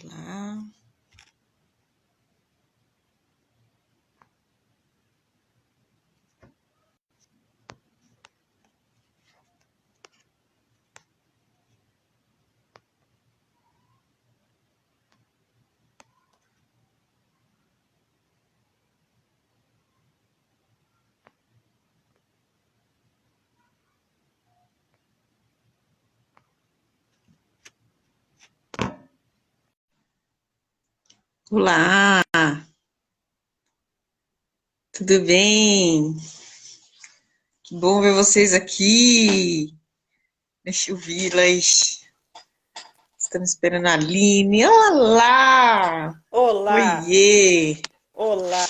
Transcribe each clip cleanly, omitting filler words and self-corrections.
Olá. Olá, tudo bem? Que bom ver vocês aqui. Deixa eu vê-las. Estamos esperando a Aline. Olá! Olá, Oiê! olá.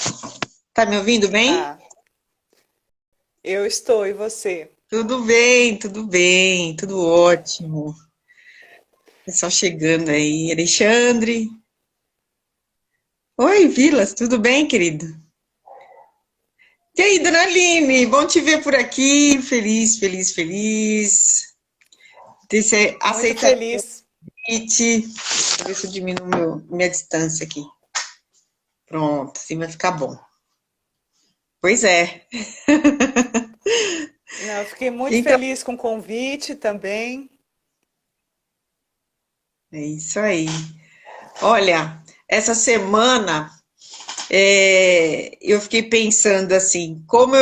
Tá me ouvindo bem? Eu estou, e você? Tudo bem, tudo bem, tudo ótimo. Pessoal chegando aí. Alexandre. Oi, Vilas, tudo bem, querido? E aí, dona Aline? Bom te ver por aqui. Feliz, feliz, feliz. Ter você Muito aceitado o feliz. convite. Deixa eu ver se eu diminuo minha distância aqui. Pronto, assim vai ficar bom. Pois é. Não, eu fiquei muito Então, feliz com o convite também. é isso aí. Olha, essa semana eu fiquei pensando assim, como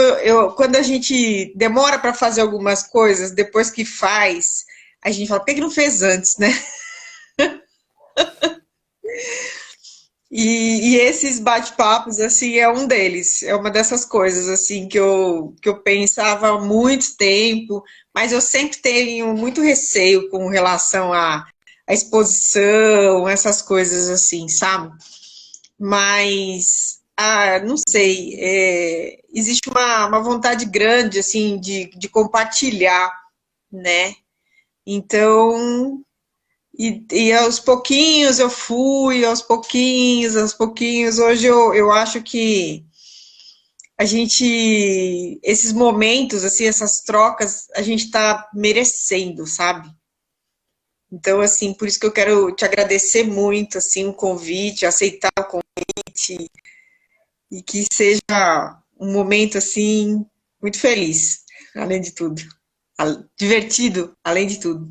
quando a gente demora para fazer algumas coisas, depois que faz, a gente fala, por que que não fez antes, né? E esses bate-papos, assim, é um deles. É uma dessas coisas, assim, que eu pensava há muito tempo, mas eu sempre tenho muito receio com relação à exposição, essas coisas assim, sabe? Mas, não sei, existe uma vontade grande, assim, de compartilhar, né? Então, e aos pouquinhos eu fui, aos pouquinhos. Hoje eu acho que a gente, esses momentos, assim, essas trocas, a gente está merecendo, sabe? Então, assim, por isso que eu quero te agradecer muito, assim, o convite, aceitar o convite, e que seja um momento, assim, muito feliz, além de tudo. Divertido, além de tudo.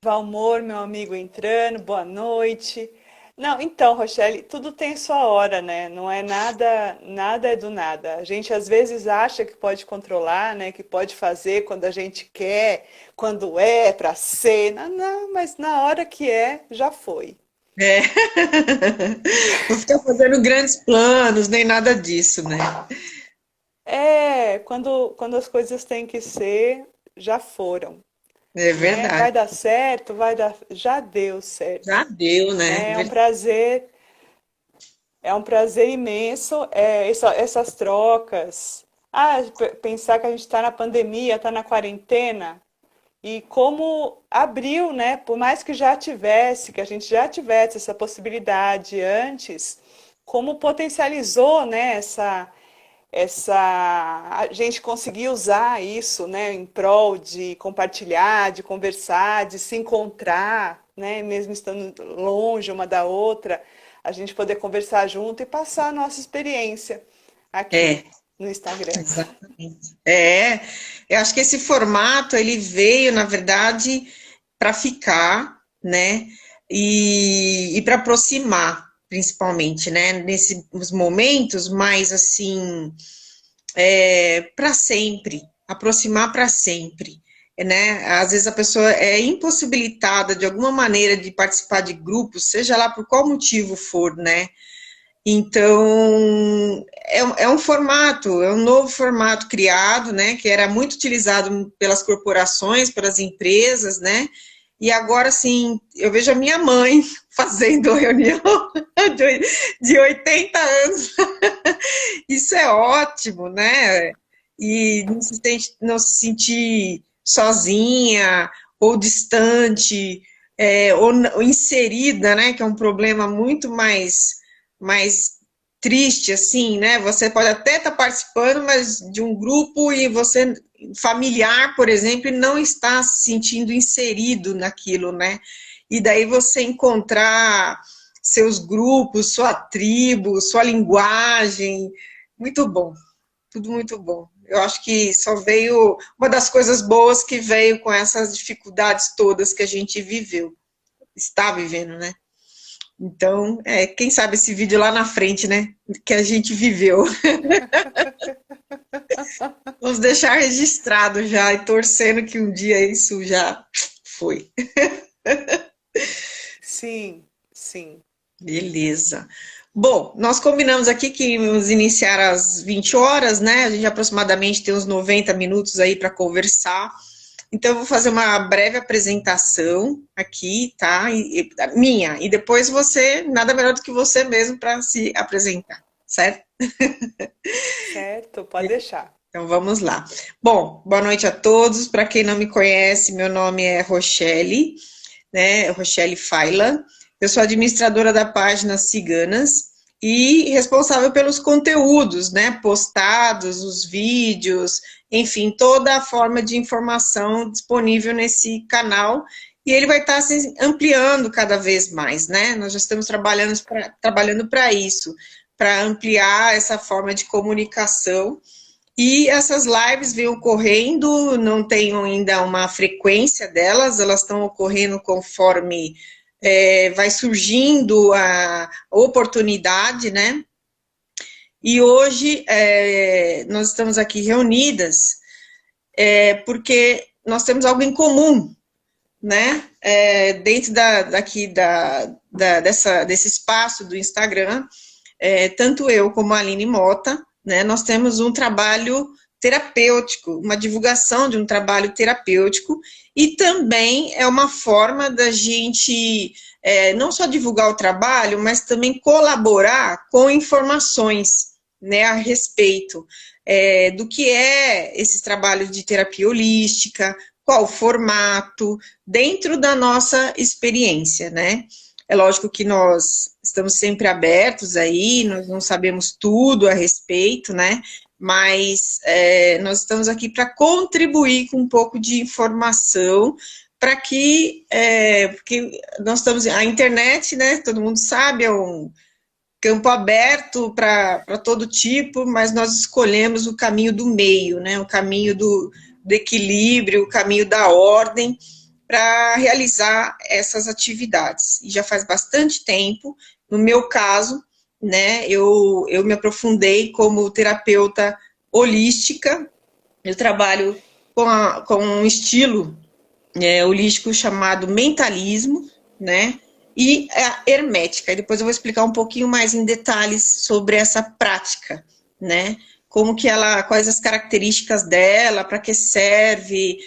Valmor, meu amigo entrando, boa noite. Não, então, Rochelle, tudo tem sua hora, né? Não é nada, nada é do nada. A gente às vezes acha que pode controlar, né? Que pode fazer quando a gente quer, quando é para ser. Não, não, mas na hora que é, já foi. É. Não ficar fazendo grandes planos, nem nada disso, né? É, quando as coisas têm que ser, já foram. É Né? verdade. Vai dar certo, vai dar, já deu Já certo, deu, né? né? É um prazer imenso, essas trocas. Pensar que a gente está na pandemia, está na quarentena e como abriu, né? Por mais que já tivesse, que a gente já tivesse essa possibilidade antes, como potencializou, né? A gente conseguir usar isso, né, em prol de compartilhar, de conversar, de se encontrar, né, mesmo estando longe uma da outra, a gente poder conversar junto e passar a nossa experiência aqui É, no Instagram. exatamente. Eu acho que esse formato ele veio, na verdade, para ficar, né? E para aproximar, principalmente, né? Nesses momentos mais assim, para sempre, aproximar para sempre, né? Às vezes a pessoa é impossibilitada de alguma maneira de participar de grupos, seja lá por qual motivo for, né? Então, é um formato, é um novo formato criado, né, que era muito utilizado pelas corporações, pelas empresas, né, e agora, sim, eu vejo a minha mãe fazendo reunião de 80 anos. Isso é ótimo, né? E não se sentir sozinha ou distante, ou inserida, né? Que é um problema muito mais triste, assim, né? Você pode até estar participando, mas de um grupo e você, familiar, por exemplo, não está se sentindo inserido naquilo, né? E daí você encontrar seus grupos, sua tribo, sua linguagem, muito bom, tudo muito bom. Eu acho que só veio uma das coisas boas que veio com essas dificuldades todas que a gente viveu, está vivendo, né? Então, quem sabe esse vídeo lá na frente, né? Que a gente viveu. Vamos deixar registrado já e torcendo que um dia isso já foi. Sim, sim. Beleza. Bom, nós combinamos aqui que íamos iniciar às 20 horas, né? A gente aproximadamente tem uns 90 minutos aí para conversar. Então, eu vou fazer uma breve apresentação aqui, tá? Minha. E depois você, nada melhor do que você mesmo para se apresentar, certo? Certo, pode deixar. Então, vamos lá. Bom, boa noite a todos. Para quem não me conhece, meu nome é Rochelle, né? Rochelle Failan. Eu sou administradora da página Ciganas e responsável pelos conteúdos, né? Postados, os vídeos, enfim, toda a forma de informação disponível nesse canal. E ele vai estar se ampliando cada vez mais, né? Nós já estamos trabalhando para isso, para ampliar essa forma de comunicação. E essas lives vêm ocorrendo, não tenho ainda uma frequência delas, elas estão ocorrendo conforme vai surgindo a oportunidade, né? E hoje nós estamos aqui reunidas porque nós temos algo em comum, né? Dentro desse espaço do Instagram, tanto eu como a Aline Mota, né, nós temos um trabalho terapêutico, uma divulgação de um trabalho terapêutico, e também é uma forma da gente não só divulgar o trabalho, mas também colaborar com informações, né, a respeito do que é esse trabalho de terapia holística, qual o formato, dentro da nossa experiência, né? É lógico que nós estamos sempre abertos aí, nós não sabemos tudo a respeito, né? Mas nós estamos aqui para contribuir com um pouco de informação para que, porque nós estamos, a internet, né? Todo mundo sabe, é um campo aberto para todo tipo, mas nós escolhemos o caminho do meio, né? O caminho do equilíbrio, o caminho da ordem, para realizar essas atividades. E já faz bastante tempo, no meu caso, né, eu me aprofundei como terapeuta holística, eu trabalho com um estilo holístico chamado mentalismo, né, e a hermética, e depois eu vou explicar um pouquinho mais em detalhes sobre essa prática, né, como que ela, quais as características dela, para que serve,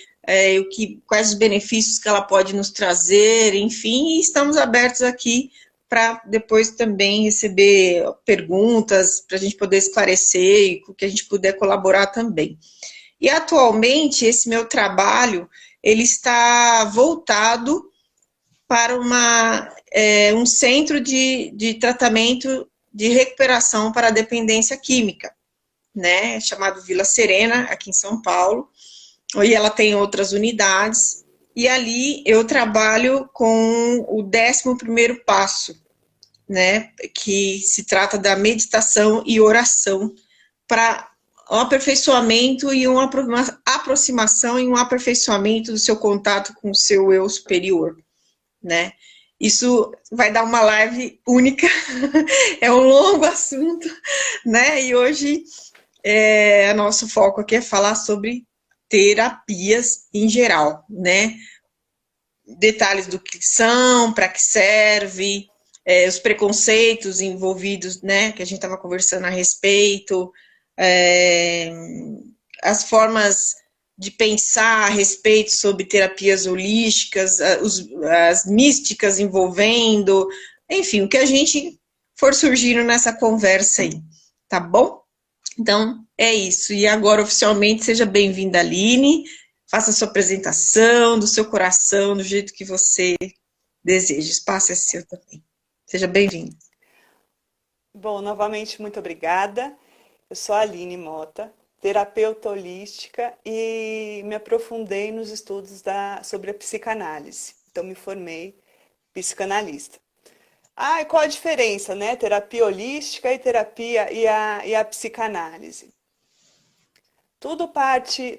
quais os benefícios que ela pode nos trazer, enfim, e estamos abertos aqui para depois também receber perguntas, para a gente poder esclarecer e com que a gente puder colaborar também. E atualmente, esse meu trabalho, ele está voltado para um centro de tratamento de recuperação para a dependência química, né, chamado Vila Serena, aqui em São Paulo. E ela tem outras unidades, e ali eu trabalho com o 11º passo, né, que se trata da meditação e oração para um aperfeiçoamento e uma aproximação e um aperfeiçoamento do seu contato com o seu eu superior, né. Isso vai dar uma live única, é um longo assunto, né, e hoje nosso foco aqui é falar sobre terapias em geral, né? Detalhes do que são, para que serve, os preconceitos envolvidos, né? Que a gente estava conversando a respeito, as formas de pensar a respeito sobre terapias holísticas, as místicas envolvendo, enfim, o que a gente for surgindo nessa conversa aí, tá bom? Então, é isso. E agora, oficialmente, seja bem-vinda, Aline. Faça a sua apresentação do seu coração, do jeito que você deseja. O espaço é seu também. Seja bem-vinda. Bom, novamente, muito obrigada. Eu sou a Aline Mota, terapeuta holística e me aprofundei nos estudos sobre a psicanálise. Então, me formei psicanalista. Ah, e qual a diferença, né? Terapia holística e terapia e a psicanálise. Tudo parte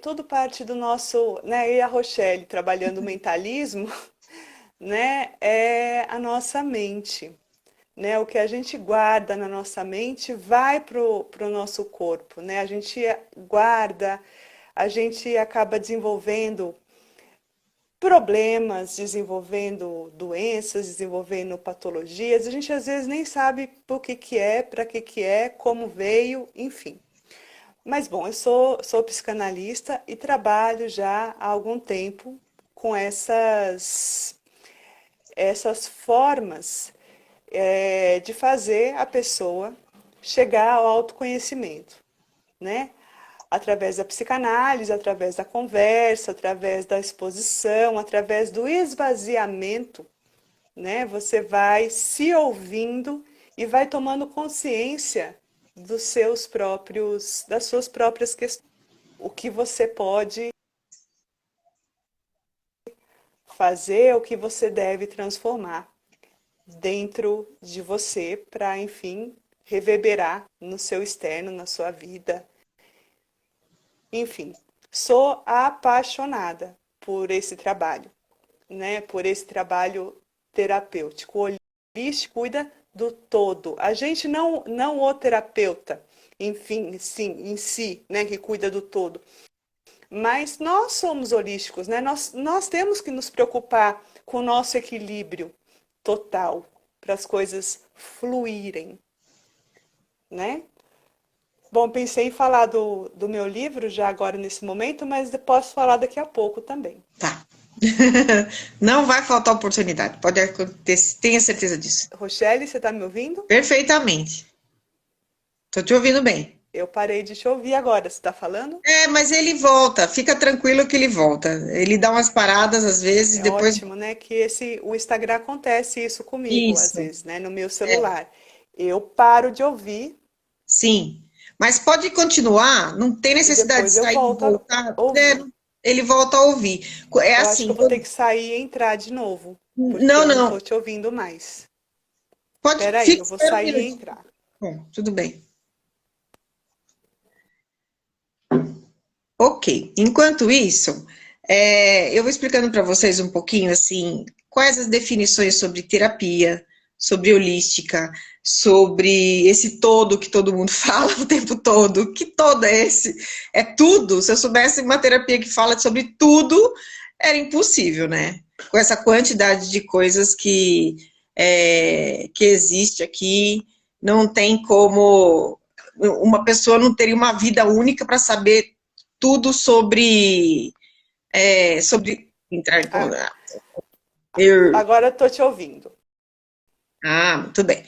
do nosso, né? E a Rochelle trabalhando o mentalismo, né? É a nossa mente, né? O que a gente guarda na nossa mente vai pro nosso corpo, né? A gente guarda, a gente acaba desenvolvendo problemas, desenvolvendo doenças, desenvolvendo patologias. A gente às vezes nem sabe por que é, para que é, como veio, enfim. Mas bom, eu sou psicanalista e trabalho já há algum tempo com essas formas de fazer a pessoa chegar ao autoconhecimento, né? Através da psicanálise, através da conversa, através da exposição, através do esvaziamento, né? Você vai se ouvindo e vai tomando consciência das suas próprias questões, o que você pode fazer, o que você deve transformar dentro de você para, enfim, reverberar no seu externo, na sua vida. Enfim, sou apaixonada por esse trabalho, né? Por esse trabalho terapêutico. O holístico cuida do todo. A gente não o terapeuta, enfim, sim, em si, né, que cuida do todo. Mas nós somos holísticos, né? Nós temos que nos preocupar com o nosso equilíbrio total para as coisas fluírem, né? Bom, pensei em falar do meu livro já agora nesse momento, mas posso falar daqui a pouco também. Tá. Não vai faltar oportunidade, pode acontecer, tenha certeza disso. Rochelle, você está me ouvindo? Perfeitamente. Tô te ouvindo bem. Eu parei de te ouvir agora, você está falando? Mas ele volta, fica tranquilo que ele volta. Ele dá umas paradas às vezes e É depois. ótimo, né? Que o Instagram acontece isso comigo, às Isso, vezes, né? No meu celular. Eu paro de ouvir sim. Mas pode continuar, não tem e necessidade de depois eu sair e volto a voltar. ouvir. Ele volta a ouvir. É Eu acho que assim, eu vou ter que sair e entrar de novo, porque não, eu não estou não. te ouvindo mais. Pode, Espera aí, fica, eu vou espera um sair e minutinho. entrar. Bom, tudo bem. Ok. Enquanto isso, eu vou explicando para vocês um pouquinho assim quais as definições sobre terapia, sobre holística, sobre esse todo que todo mundo fala o tempo todo. Que todo é esse? É tudo. Se eu soubesse uma terapia que fala sobre tudo, era impossível, né? Com essa quantidade de coisas que existe aqui, não tem como uma pessoa não teria uma vida única para saber tudo sobre entrar em Ah, contato. agora estou te ouvindo. Muito bem.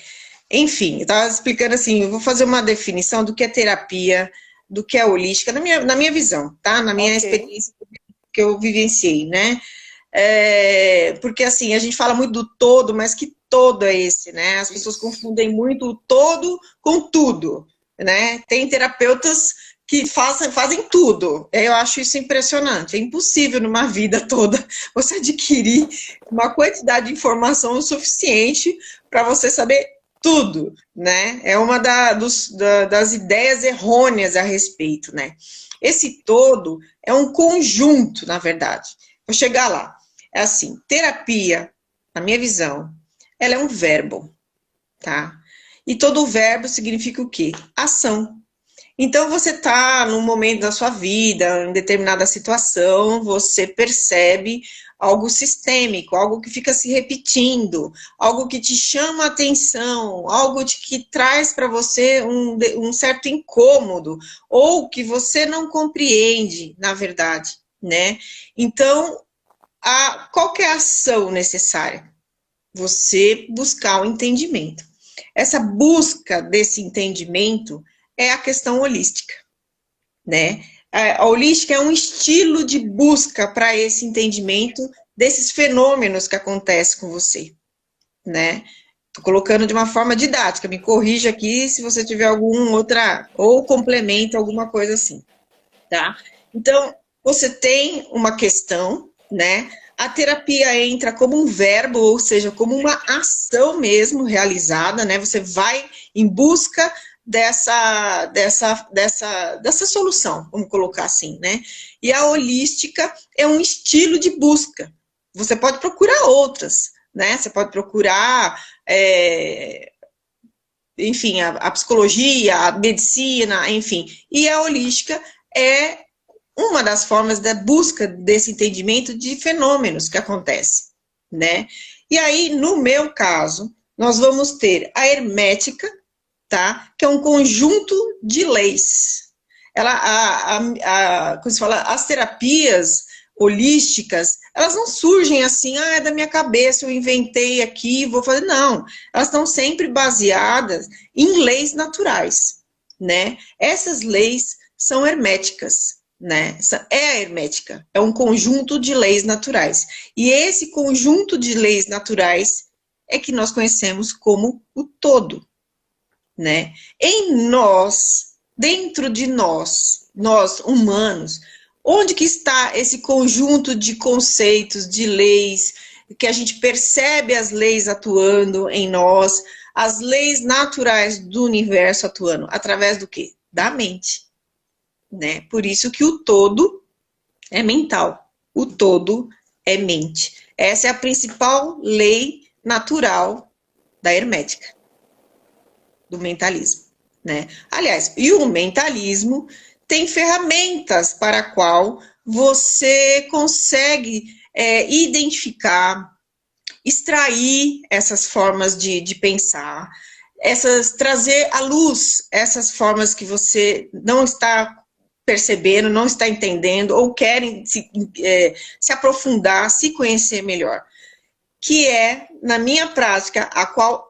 Enfim, eu estava explicando assim, eu vou fazer uma definição do que é terapia, do que é holística, na minha visão, tá? Na minha Ok. experiência que eu vivenciei, né? Porque assim, a gente fala muito do todo, mas que todo é esse, né? As pessoas Isso. confundem muito o todo com tudo, né? Tem terapeutas que fazem tudo. Eu acho isso impressionante. É impossível numa vida toda você adquirir uma quantidade de informação o suficiente para você saber tudo, né? É uma das ideias errôneas a respeito, né? Esse todo é um conjunto, na verdade. Vou chegar lá. É assim, terapia, na minha visão, ela é um verbo, tá? E todo verbo significa o quê? Ação. Então, você está num momento da sua vida, em determinada situação, você percebe algo sistêmico, algo que fica se repetindo, algo que te chama a atenção, algo que traz para você um certo incômodo, ou que você não compreende, na verdade, né? Então, qual que é a ação necessária? Você buscar o entendimento. Essa busca desse entendimento é a questão holística, né? A holística é um estilo de busca para esse entendimento desses fenômenos que acontecem com você, né? Tô colocando de uma forma didática, me corrija aqui se você tiver algum outra, ou complementa alguma coisa assim, tá? Então, você tem uma questão, né? A terapia entra como um verbo, ou seja, como uma ação mesmo realizada, né? Você vai em busca dessa solução, vamos colocar assim, né? E a holística é um estilo de busca. Você pode procurar outras, né? Você pode procurar, enfim, a psicologia, a medicina, enfim. E a holística é uma das formas da busca desse entendimento de fenômenos que acontecem, né? E aí, no meu caso, nós vamos ter a hermética, tá? Que é um conjunto de leis. Como se fala, as terapias holísticas, elas não surgem assim, é da minha cabeça, eu inventei aqui, vou fazer. Não, elas estão sempre baseadas em leis naturais, né? Essas leis são herméticas, né? É a hermética, é um conjunto de leis naturais. E esse conjunto de leis naturais é que nós conhecemos como o todo, né? Em nós, dentro de nós, nós humanos, onde que está esse conjunto de conceitos, de leis, que a gente percebe as leis atuando em nós, as leis naturais do universo atuando, através do quê? Da mente, né? Por isso que o todo é mental, o todo é mente. Essa é a principal lei natural da hermética, do mentalismo, né? Aliás, e o mentalismo tem ferramentas para a qual você consegue identificar, extrair essas formas de pensar, trazer à luz essas formas que você não está percebendo, não está entendendo, ou querem se aprofundar, se conhecer melhor. Que é, na minha prática, a qual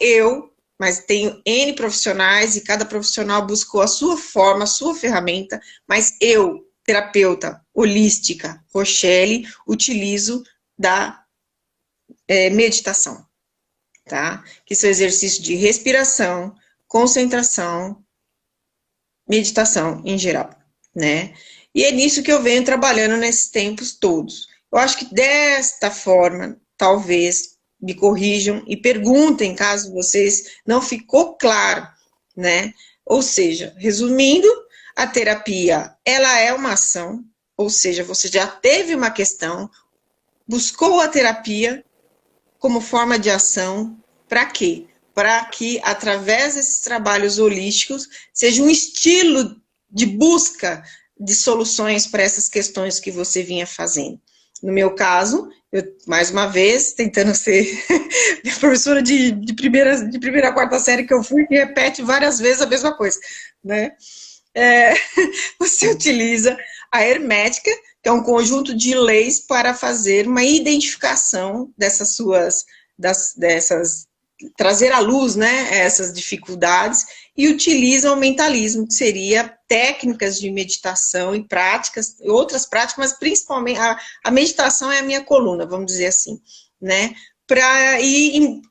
mas tenho N profissionais e cada profissional buscou a sua forma, a sua ferramenta, mas eu, terapeuta holística Rochelle, utilizo da meditação, tá? Que são exercícios de respiração, concentração, meditação em geral, né? E é nisso que eu venho trabalhando nesses tempos todos. Eu acho que desta forma, talvez me corrijam e perguntem caso vocês não ficou claro, né? Ou seja, resumindo, a terapia, ela é uma ação, ou seja, você já teve uma questão, buscou a terapia como forma de ação, para quê? Para que, através desses trabalhos holísticos, seja um estilo de busca de soluções para essas questões que você vinha fazendo. No meu caso, eu, mais uma vez, tentando ser professora de primeira a quarta série que eu fui, que repete várias vezes a mesma coisa, né? Você utiliza a hermética, que é um conjunto de leis para fazer uma identificação trazer à luz, né, essas dificuldades, e utiliza o mentalismo, que seria técnicas de meditação e práticas, outras práticas, mas principalmente a meditação é a minha coluna, vamos dizer assim, né, para ir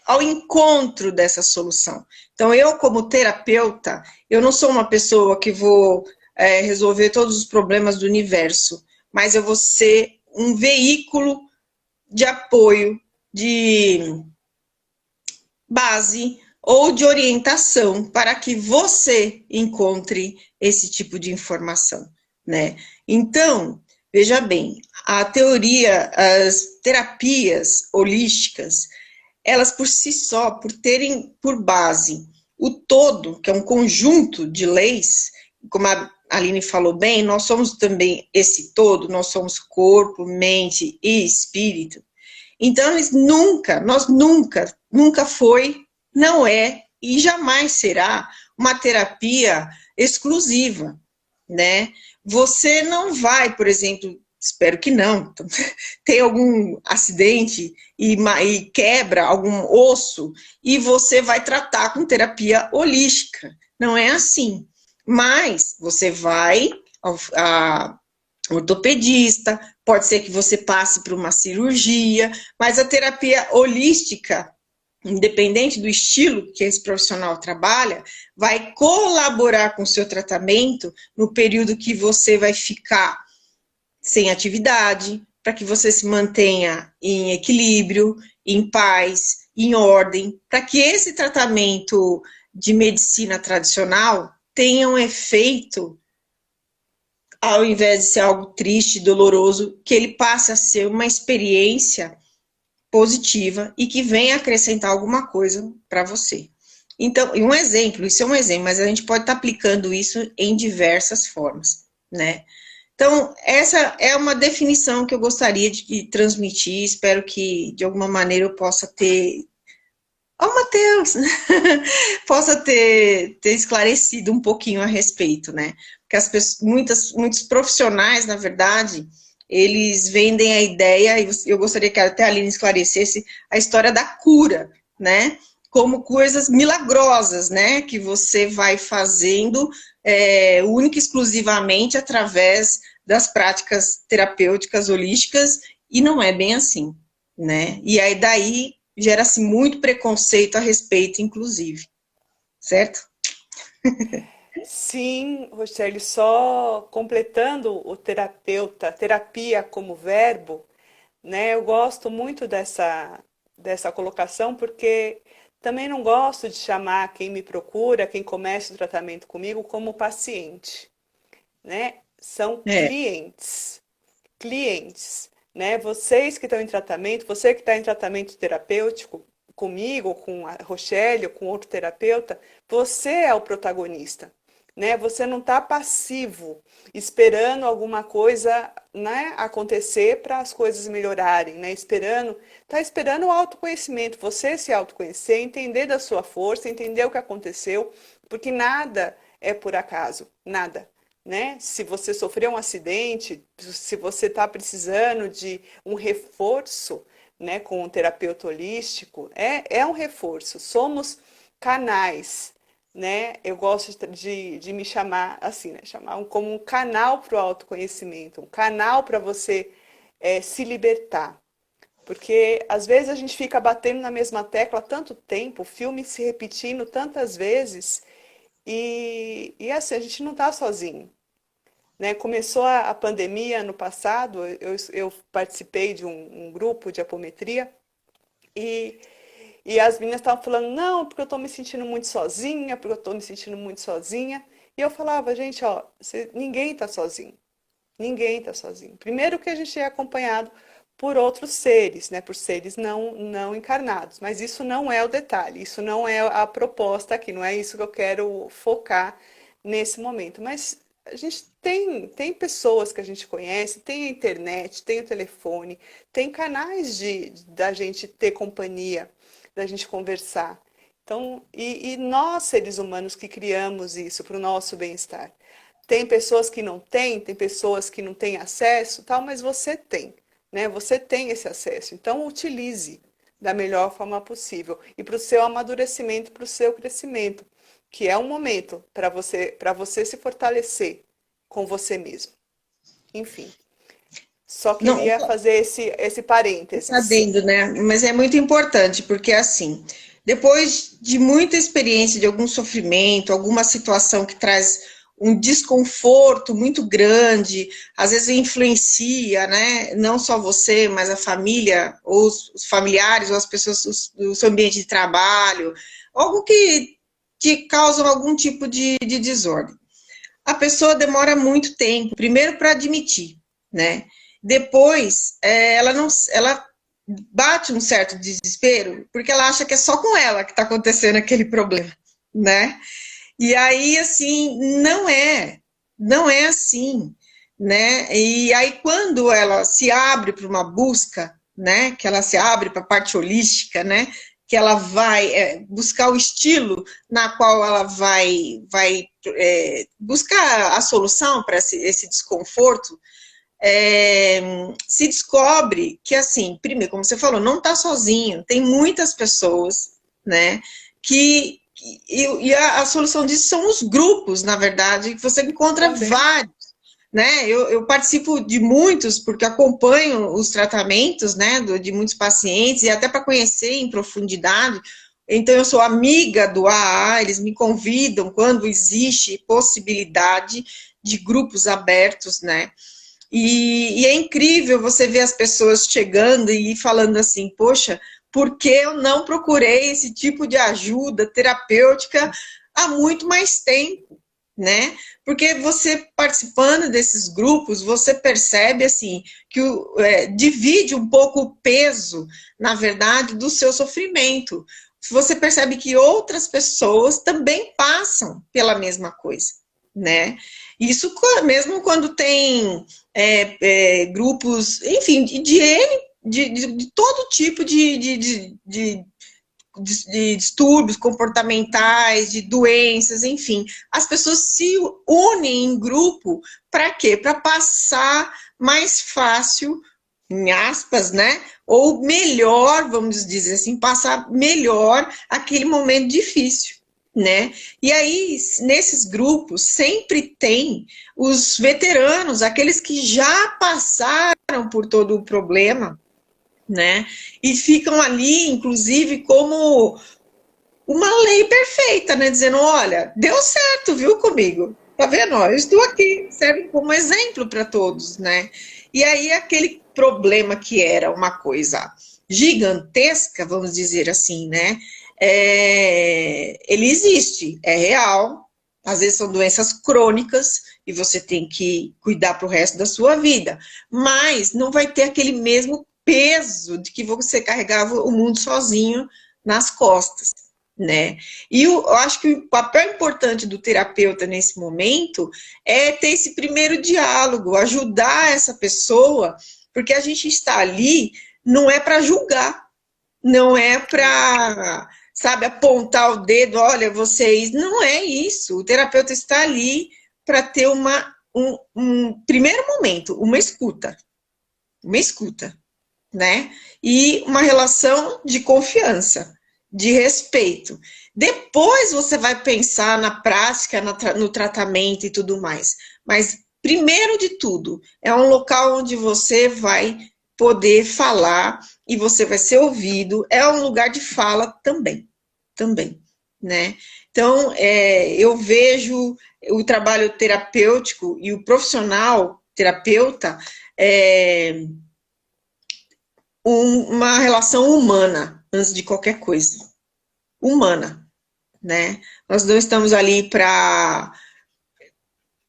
ao encontro dessa solução. Então, eu como terapeuta, eu não sou uma pessoa que vou resolver todos os problemas do universo, mas eu vou ser um veículo de apoio, de base ou de orientação para que você encontre esse tipo de informação, né? Então, veja bem, as terapias holísticas, elas por si só, por terem por base o todo, que é um conjunto de leis, como a Aline falou bem, nós somos também esse todo, nós somos corpo, mente e espírito. Então, nós nunca foi, não é e jamais será uma terapia exclusiva, né? Você não vai, por exemplo, espero que não, ter algum acidente e quebra algum osso e você vai tratar com terapia holística. Não é assim. Mas você vai a ortopedista, pode ser que você passe por uma cirurgia, mas a terapia holística, independente do estilo que esse profissional trabalha, vai colaborar com o seu tratamento no período que você vai ficar sem atividade, para que você se mantenha em equilíbrio, em paz, em ordem, para que esse tratamento de medicina tradicional tenha um efeito, ao invés de ser algo triste, doloroso, que ele passe a ser uma experiência positiva e que venha acrescentar alguma coisa para você. Então, um exemplo, isso é um exemplo, mas a gente pode estar aplicando isso em diversas formas, né? Então, essa é uma definição que eu gostaria de transmitir, espero que de alguma maneira eu possa ter, oh Matheus, possa ter esclarecido um pouquinho a respeito, né? Porque as pessoas, muitos profissionais, na verdade, eles vendem a ideia, e eu gostaria que até a Aline esclarecesse, a história da cura, né? Como coisas milagrosas, né? Que você vai fazendo única e exclusivamente através das práticas terapêuticas holísticas, e não é bem assim, né? E aí daí gera-se muito preconceito a respeito, inclusive, certo? Sim, Rochelle, só completando o terapeuta, terapia como verbo, né? Eu gosto muito dessa colocação, porque também não gosto de chamar quem me procura, quem começa o tratamento comigo, como paciente, né? São É, clientes, né? Vocês que estão em tratamento, você que está em tratamento terapêutico comigo, com a Rochelle, ou com outro terapeuta, você é o protagonista, né? Você não está passivo, esperando alguma coisa, né, acontecer para as coisas melhorarem, né? Tá esperando o autoconhecimento, você se autoconhecer, entender da sua força, entender o que aconteceu, porque nada é por acaso, nada. Né? Se você sofreu um acidente, se você está precisando de um reforço, né, com um terapeuta holístico, é um reforço. Somos canais, né? Eu gosto de me chamar assim, né? Chamar como um canal para o autoconhecimento, um canal para você se libertar. Porque às vezes a gente fica batendo na mesma tecla tanto tempo, o filme se repetindo tantas vezes, e assim, a gente não está sozinho, né? Começou a pandemia ano passado, eu participei de um grupo de apometria e, e as meninas estavam falando, não, porque eu estou me sentindo muito sozinha, porque eu estou me sentindo muito sozinha. E eu falava, gente, ó, ninguém está sozinho. Ninguém está sozinho. Primeiro que a gente é acompanhado por outros seres, né? Por seres não encarnados. Mas isso não é o detalhe, isso não é a proposta aqui, não é isso que eu quero focar nesse momento. Mas a gente tem pessoas que a gente conhece, tem a internet, tem o telefone, tem canais da gente ter companhia, da gente conversar. Então, e nós, seres humanos, que criamos isso para o nosso bem-estar. Tem pessoas que não têm, tem pessoas que não têm acesso, tal, mas você tem, né? Você tem esse acesso. Então, utilize da melhor forma possível e para o seu amadurecimento, para o seu crescimento, que é um momento para você se fortalecer com você mesmo. Enfim, só não, queria fazer esse parênteses. adendo, né? Mas é muito importante, porque assim, depois de muita experiência, de algum sofrimento, alguma situação que traz um desconforto muito grande, às vezes influencia, né? Não só você, mas a família, ou os familiares, ou as pessoas do seu ambiente de trabalho, algo que te causa algum tipo de desordem. A pessoa demora muito tempo, primeiro para admitir, né? Depois, ela não, ela bate um certo desespero, porque ela acha que é só com ela que está acontecendo aquele problema, né? E aí, assim, não é assim, né? E aí, quando ela se abre para uma busca, né? Que ela se abre para a parte holística, né? Que ela vai buscar o estilo na qual ela vai buscar a solução para esse desconforto, se descobre que, assim, primeiro, como você falou, não está sozinho, tem muitas pessoas, né, e a solução disso são os grupos, na verdade, que você encontra Também. vários, né? Eu participo de muitos, porque acompanho os tratamentos, né, de muitos pacientes, e até para conhecer em profundidade. Então, eu sou amiga do AA, eles me convidam quando existe possibilidade de grupos abertos, né? E é incrível você ver as pessoas chegando e falando assim, poxa, por que eu não procurei esse tipo de ajuda terapêutica há muito mais tempo, né? Porque você participando desses grupos, você percebe assim que divide um pouco o peso, na verdade, do seu sofrimento. Você percebe que outras pessoas também passam pela mesma coisa, né? Isso mesmo quando tem grupos, enfim, de todo tipo de distúrbios comportamentais, de doenças, enfim. As pessoas se unem em grupo para quê? Para passar mais fácil, em aspas, né? Ou melhor, vamos dizer assim, passar melhor aquele momento difícil, né? E aí, nesses grupos, sempre tem os veteranos, aqueles que já passaram por todo o problema, né? E ficam ali, inclusive, como uma lei perfeita, né? Dizendo, olha, deu certo, viu, comigo? Tá vendo? Ó, eu estou aqui, serve como exemplo para todos, né? E aí, aquele problema que era uma coisa gigantesca, vamos dizer assim, né? Ele existe, é real. Às vezes são doenças crônicas e você tem que cuidar para o resto da sua vida. Mas não vai ter aquele mesmo peso de que você carregava o mundo sozinho nas costas, né? E eu acho que o papel importante do terapeuta nesse momento é ter esse primeiro diálogo, ajudar essa pessoa, porque a gente está ali não é para julgar, não é para, sabe, apontar o dedo, olha, vocês, não é isso. O terapeuta está ali para ter um primeiro momento, uma escuta, né? E uma relação de confiança, de respeito. Depois você vai pensar na prática, no tratamento e tudo mais. Mas, primeiro de tudo, é um local onde você vai poder falar e você vai ser ouvido. É um lugar de fala também, né? Então, eu vejo o trabalho terapêutico e o profissional terapeuta uma relação humana antes de qualquer coisa. Humana, né? Nós não estamos ali para,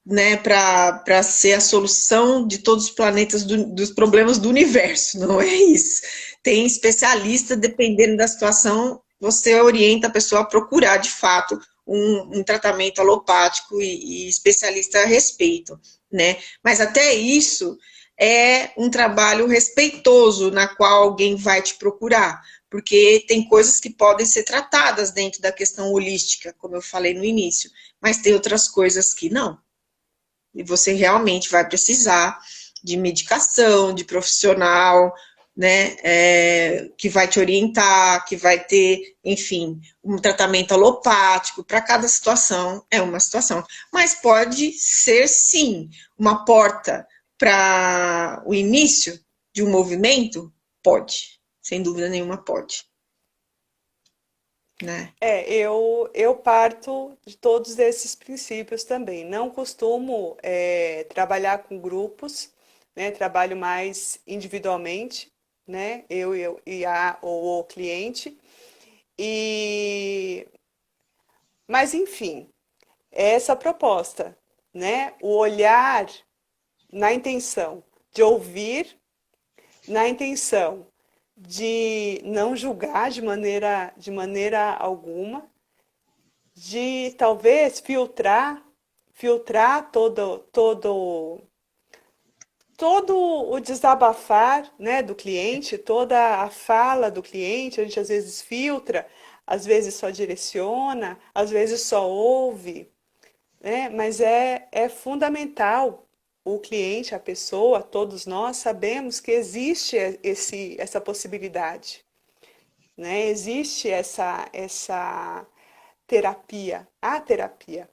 né, para ser a solução de todos os planetas dos problemas do universo, não é isso. Tem especialista, dependendo da situação, você orienta a pessoa a procurar, de fato, um tratamento alopático e especialista a respeito, né? Mas até isso é um trabalho respeitoso na qual alguém vai te procurar, porque tem coisas que podem ser tratadas dentro da questão holística, como eu falei no início, mas tem outras coisas que não. E você realmente vai precisar de medicação, de profissional, né, que vai te orientar, que vai ter, enfim, um tratamento alopático. Para cada situação é uma situação. Mas pode ser, sim, uma porta para o início de um movimento? Pode, sem dúvida nenhuma pode, né? Eu parto de todos esses princípios também. Não costumo trabalhar com grupos, né? Trabalho mais individualmente, né? Eu e o cliente. E, mas enfim, é essa a proposta, né? O olhar na intenção de ouvir, na intenção de não julgar de maneira alguma, de talvez filtrar todo o desabafar, né, do cliente, toda a fala do cliente. A gente às vezes filtra, às vezes só direciona, às vezes só ouve, né? Mas é fundamental o cliente, a pessoa, todos nós sabemos que existe essa possibilidade, né? Existe essa terapia, a terapia,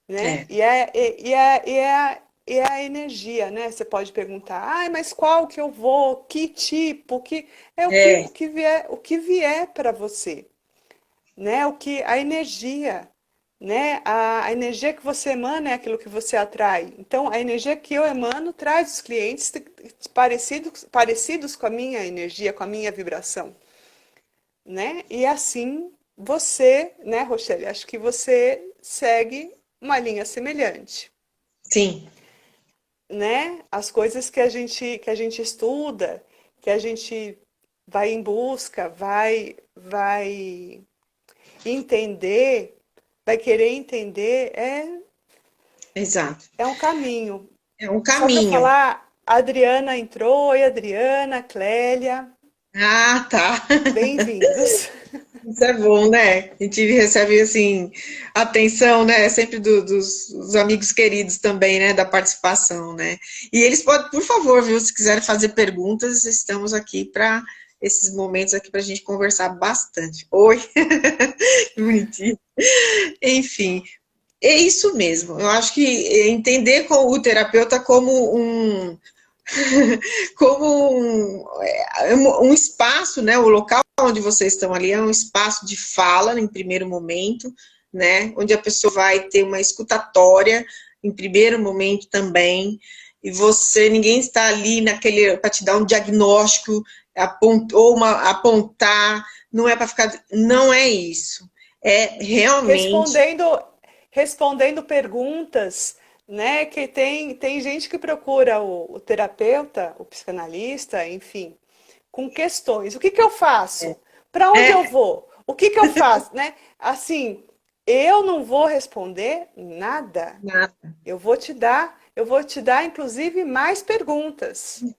né? É, E é é a energia, né? Você pode perguntar, ai, mas qual que eu vou? Que tipo? É É, o que vier para você, né? A energia, né? A energia que você emana é aquilo que você atrai. Então, a energia que eu emano traz os clientes parecidos com a minha energia, com a minha vibração, né? E assim você, né, Rochelle? Acho que você segue uma linha semelhante, sim, né? As coisas que a gente estuda, que a gente vai em busca, vai entender, vai querer entender, exato. é um caminho. É um Só para caminho. falar, a Adriana entrou. Oi, Adriana, Clélia, Ah, tá. bem-vindos. Isso é bom, né? A gente recebe, assim, atenção, né? Sempre dos amigos queridos também, né? Da participação, né? E eles podem, por favor, viu? Se quiserem fazer perguntas, estamos aqui para esses momentos aqui para a gente conversar bastante. Oi, que bonitinho. Enfim, é isso mesmo. Eu acho que entender com o terapeuta como um espaço, né? O local onde vocês estão ali é um espaço de fala em primeiro momento, né? Onde a pessoa vai ter uma escutatória em primeiro momento também. E ninguém está ali naquele para te dar um diagnóstico apontar, não é para ficar, não é isso. É realmente Respondendo, respondendo perguntas, né? Que tem gente que procura o terapeuta, o psicanalista, enfim, com questões. O que que eu faço? Para onde eu é vou? O que que eu faço, né? Assim, eu não vou responder nada. nada. Eu vou te dar, inclusive, mais perguntas, né?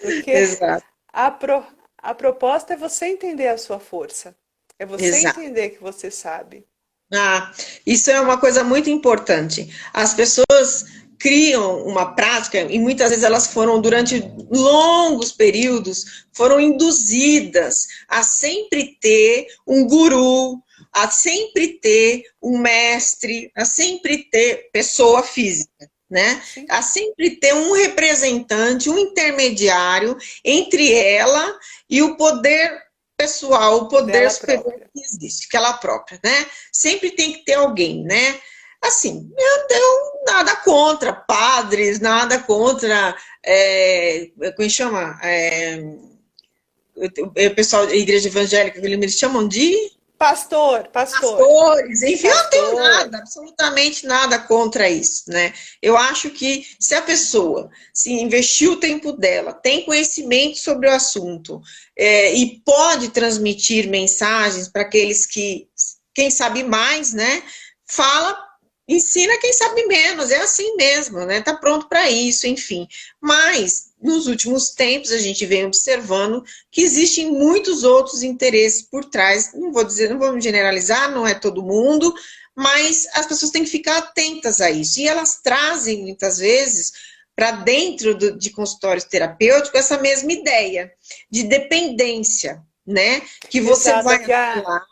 Porque Exato, a, pro, a proposta é você entender a sua força. É você exato. entender que você sabe. Ah, isso é uma coisa muito importante. As pessoas criam uma prática e muitas vezes elas foram, durante longos períodos, foram induzidas a sempre ter um guru, a sempre ter um mestre, a sempre ter pessoa física, né? Sim, A sempre ter um representante, um intermediário entre ela e o poder pessoal, o poder dela superior própria. que existe, que ela própria, né? Sempre tem que ter alguém, né? Assim, eu tenho nada contra padres, nada contra, como chama? O pessoal da igreja evangélica, eles chamam de Pastor, pastor, pastores, enfim, eu não tenho pastor. nada, absolutamente nada contra isso, né? Eu acho que se a pessoa se investir o tempo dela, tem conhecimento sobre o assunto, e pode transmitir mensagens para aqueles que, quem sabe mais, né? Fala, ensina quem sabe menos, é assim mesmo, né? Tá pronto para isso, enfim. Mas nos últimos tempos a gente vem observando que existem muitos outros interesses por trás. Não vou dizer, não vamos generalizar, não é todo mundo, mas as pessoas têm que ficar atentas a isso. E elas trazem, muitas vezes, para dentro de consultórios terapêuticos, essa mesma ideia de dependência, né? Que você Exato, vai aqui a lá,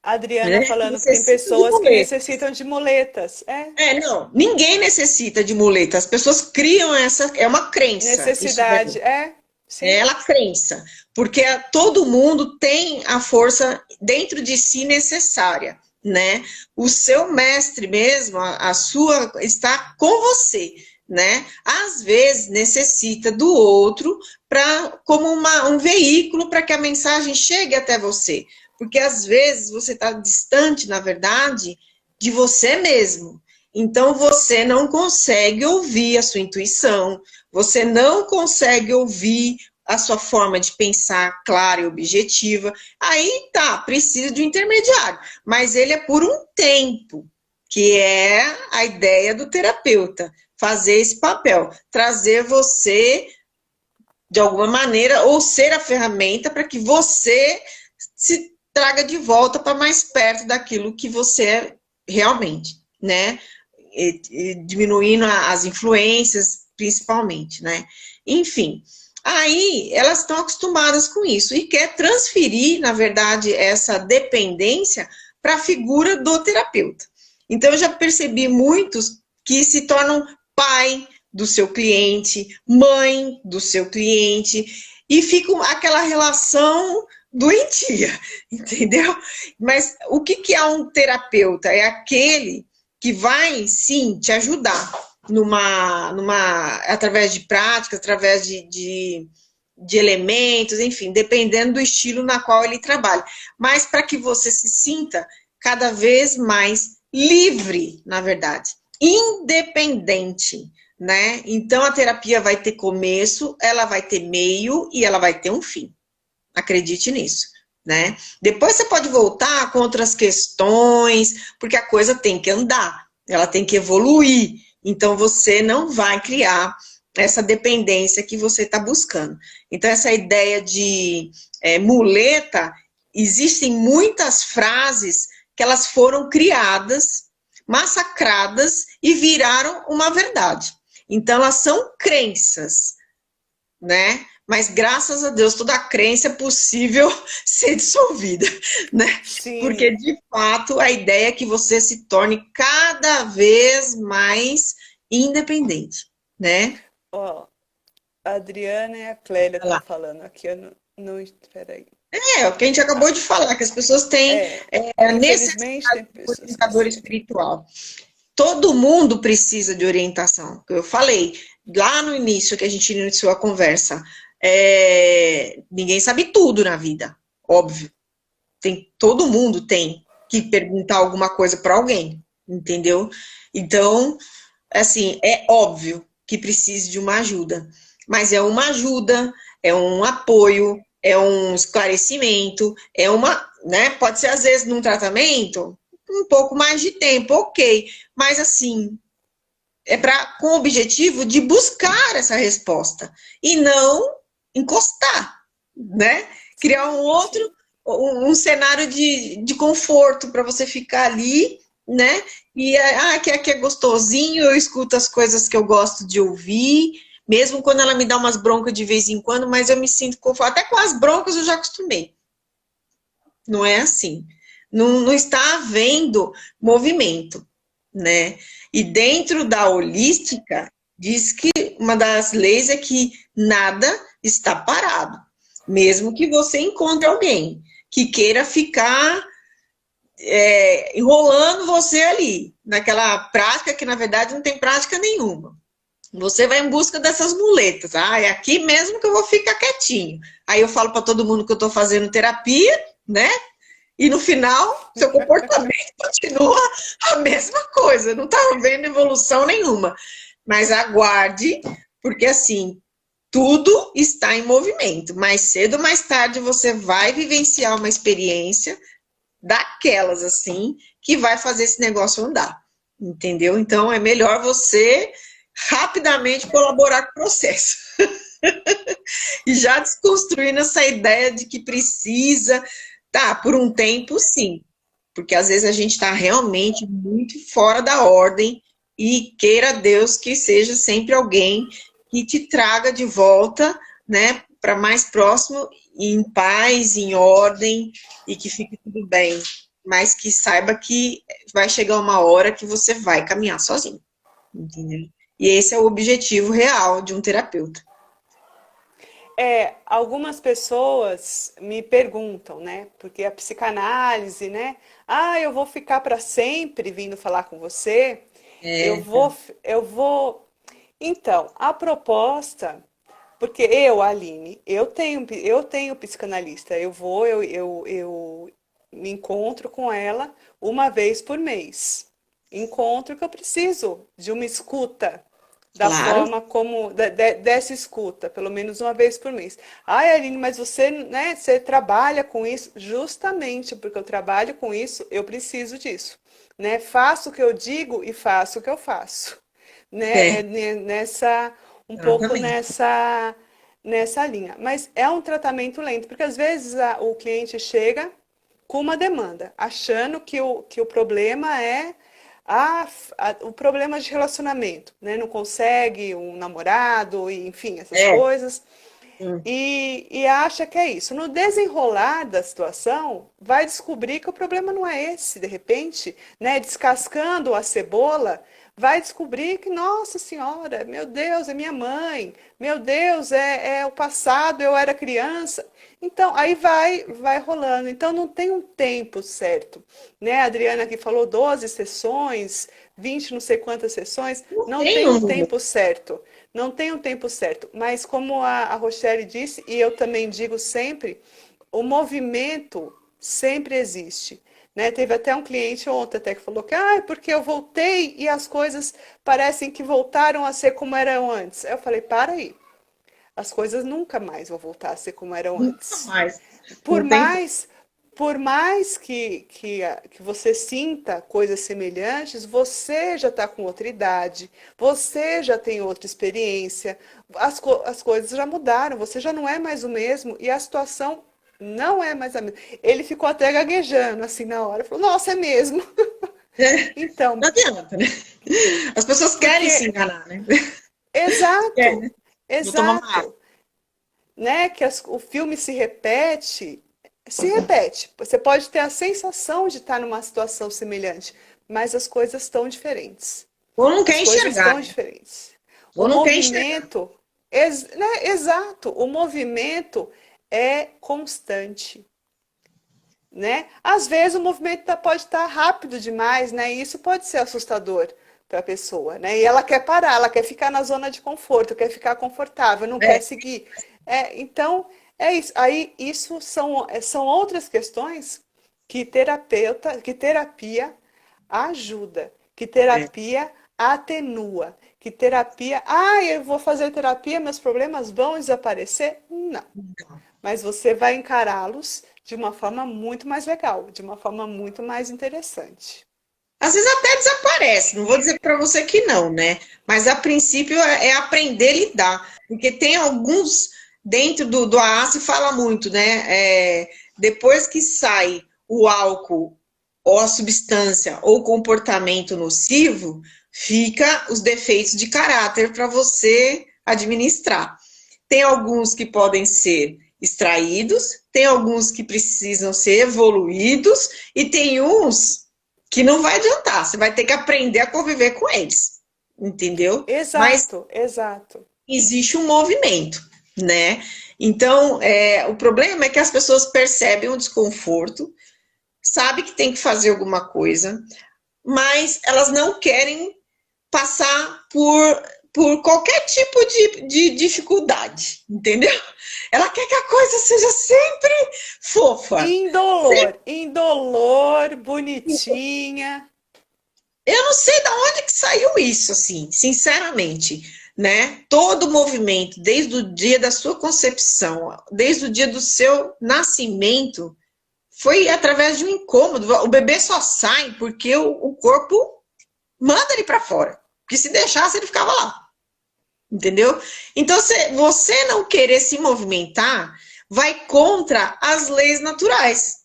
Adriana né? Que falando que tem necessita de pessoas que muletas. necessitam de muletas. Não, ninguém necessita de muleta. As pessoas criam essa, é uma crença, isso daí. Necessidade, É sim. ela crença, porque todo mundo tem a força dentro de si necessária, né? O seu mestre mesmo, a sua, está com você, né? Às vezes necessita do outro para como um veículo para que a mensagem chegue até você, porque às vezes você está distante, na verdade, de você mesmo. Então você não consegue ouvir a sua intuição, você não consegue ouvir a sua forma de pensar clara e objetiva. Aí tá, precisa de um intermediário, mas ele é por um tempo, que é a ideia do terapeuta, fazer esse papel, trazer você de alguma maneira ou ser a ferramenta para que você se traga de volta para mais perto daquilo que você é realmente, né? E diminuindo as influências, principalmente, né? Enfim, aí elas estão acostumadas com isso e quer transferir, na verdade, essa dependência para a figura do terapeuta. Então, eu já percebi muitos que se tornam pai do seu cliente, mãe do seu cliente, e fica aquela relação doentia, entendeu? Mas o que que é um terapeuta? É aquele que vai, sim, te ajudar através de práticas, através de elementos, enfim, dependendo do estilo na qual ele trabalha. Mas para que você se sinta cada vez mais livre, na verdade, independente, né? Então a terapia vai ter começo, ela vai ter meio e ela vai ter um fim. Acredite nisso, né? Depois você pode voltar com outras questões, porque a coisa tem que andar, ela tem que evoluir. Então você não vai criar essa dependência que você está buscando. Então essa ideia de muleta, existem muitas frases que elas foram criadas, massacradas e viraram uma verdade. Então elas são crenças, né? Mas graças a Deus toda a crença é possível ser dissolvida, né? Porque Sim. de fato a ideia é que você se torne cada vez mais independente, né? Ó, a Adriana e a Clélia Olha estão lá. falando aqui. Eu não, peraí. É o que a gente acabou de falar, que as pessoas têm Infelizmente necessidade tem de um pessoas que orientador assim. espiritual. Todo mundo precisa de orientação. Eu falei lá no início que a gente iniciou a conversa. Ninguém sabe tudo na vida, óbvio. Todo mundo tem que perguntar alguma coisa para alguém, entendeu? Então, assim, é óbvio que precise de uma ajuda, mas é uma ajuda, é um apoio, é um esclarecimento, né? Pode ser às vezes num tratamento um pouco mais de tempo, ok, mas assim, com o objetivo de buscar essa resposta e não encostar, né? Criar Sim. um cenário de conforto para você ficar ali, né? E aqui é gostosinho, eu escuto as coisas que eu gosto de ouvir, mesmo quando ela me dá umas broncas de vez em quando, mas eu me sinto confortável. Até com as broncas eu já acostumei. Não é assim. Não está havendo movimento, né? E dentro da holística, diz que uma das leis é que nada está parado. Mesmo que você encontre alguém que queira ficar enrolando você ali, naquela prática que, na verdade, não tem prática nenhuma. Você vai em busca dessas muletas. É aqui mesmo que eu vou ficar quietinho. Aí eu falo para todo mundo que eu estou fazendo terapia, né? E no final, seu comportamento continua a mesma coisa, não está havendo evolução nenhuma. Mas aguarde, porque assim, tudo está em movimento. Mais cedo ou mais tarde você vai vivenciar uma experiência daquelas assim, que vai fazer esse negócio andar. Entendeu? Então é melhor você rapidamente colaborar com o processo. E já desconstruindo essa ideia de que precisa, tá, por um tempo sim, porque às vezes a gente está realmente muito fora da ordem e queira Deus que seja sempre alguém que te traga de volta, né, para mais próximo, em paz, em ordem e que fique tudo bem, mas que saiba que vai chegar uma hora que você vai caminhar sozinho, entendeu? E esse é o objetivo real de um terapeuta. Algumas pessoas me perguntam, né? Porque a psicanálise, né? Ah, eu vou ficar para sempre vindo falar com você. Eu É, vou, eu vou. Então, a proposta, porque Aline, eu tenho psicanalista. Eu me encontro com ela uma vez por mês. Encontro que eu preciso de uma escuta da claro, forma como dessa escuta, pelo menos uma vez por mês. Ai, Aline, mas você, né, você trabalha com isso justamente porque eu trabalho com isso, eu preciso disso, né? Faço o que eu digo e faço o que eu faço, né? é, Nessa um pouco exatamente. nessa linha. Mas é um tratamento lento, porque às vezes o cliente chega com uma demanda, achando que o problema é o problema de relacionamento, né? Não consegue um namorado, enfim, essas É, coisas. hum, E acha que é isso. No desenrolar da situação, vai descobrir que o problema não é esse, de repente, né? Descascando a cebola, vai descobrir que, nossa senhora, meu Deus, é minha mãe, meu Deus, é o passado, eu era criança. Então, aí vai rolando. Então, não tem um tempo certo, né? A Adriana aqui falou 12 sessões, 20 não sei quantas sessões, Não não tem tem um um número. tempo certo. Não tem um tempo certo. Mas como a Rochelle disse, e eu também digo sempre, o movimento sempre existe. Né? Teve até um cliente ontem até que falou que porque eu voltei e as coisas parecem que voltaram a ser como eram antes. Eu falei, para aí, as coisas nunca mais vão voltar a ser como eram Nunca antes. mais. Por Não tem. mais, por mais que você sinta coisas semelhantes, você já está com outra idade, você já tem outra experiência, as coisas já mudaram, você já não é mais o mesmo e a situação não é mais a mesma. Ele ficou até gaguejando assim na hora, falou, nossa, é mesmo. Não Então, adianta, né? As pessoas querem se porque, enganar, né? É, exato, né? Vou tomar uma água. exato, né, que o filme se repete. Você pode ter a sensação de estar numa situação semelhante, mas as coisas estão diferentes. Ou não As quer coisas enxergar, estão né? diferentes. O Ou não quer enxergar. movimento, né, exato, o movimento é constante, né? Às vezes o movimento pode estar rápido demais, né? E isso pode ser assustador para a pessoa, né? E ela quer parar, ela quer ficar na zona de conforto, quer ficar confortável, não quer É, seguir. Então, é isso. Aí, isso são outras questões que terapia ajuda, que é. terapia atenua, que terapia, eu vou fazer terapia, meus problemas vão desaparecer? Não, mas você vai encará-los de uma forma muito mais legal, de uma forma muito mais interessante. Às vezes até desaparece, não vou dizer para você que não, né? Mas a princípio é aprender a lidar. Porque tem alguns, dentro do AA se fala muito, né? Depois que sai o álcool, ou a substância, ou o comportamento nocivo, fica os defeitos de caráter para você administrar. Tem alguns que podem ser extraídos, tem alguns que precisam ser evoluídos, e tem uns que não vai adiantar, você vai ter que aprender a conviver com eles, entendeu? Mas Exato, exato. existe um movimento, né? Então, o problema é que as pessoas percebem o desconforto, sabem que tem que fazer alguma coisa, mas elas não querem passar por qualquer tipo de dificuldade, entendeu? Ela quer que a coisa seja sempre fofa. Indolor, indolor, bonitinha. Eu não sei de onde que saiu isso, assim, sinceramente, né? Todo o movimento, desde o dia da sua concepção, desde o dia do seu nascimento, foi através de um incômodo. O bebê só sai porque o corpo manda ele para fora. Porque se deixasse, ele ficava lá. Entendeu? Então, se você não querer se movimentar, vai contra as leis naturais,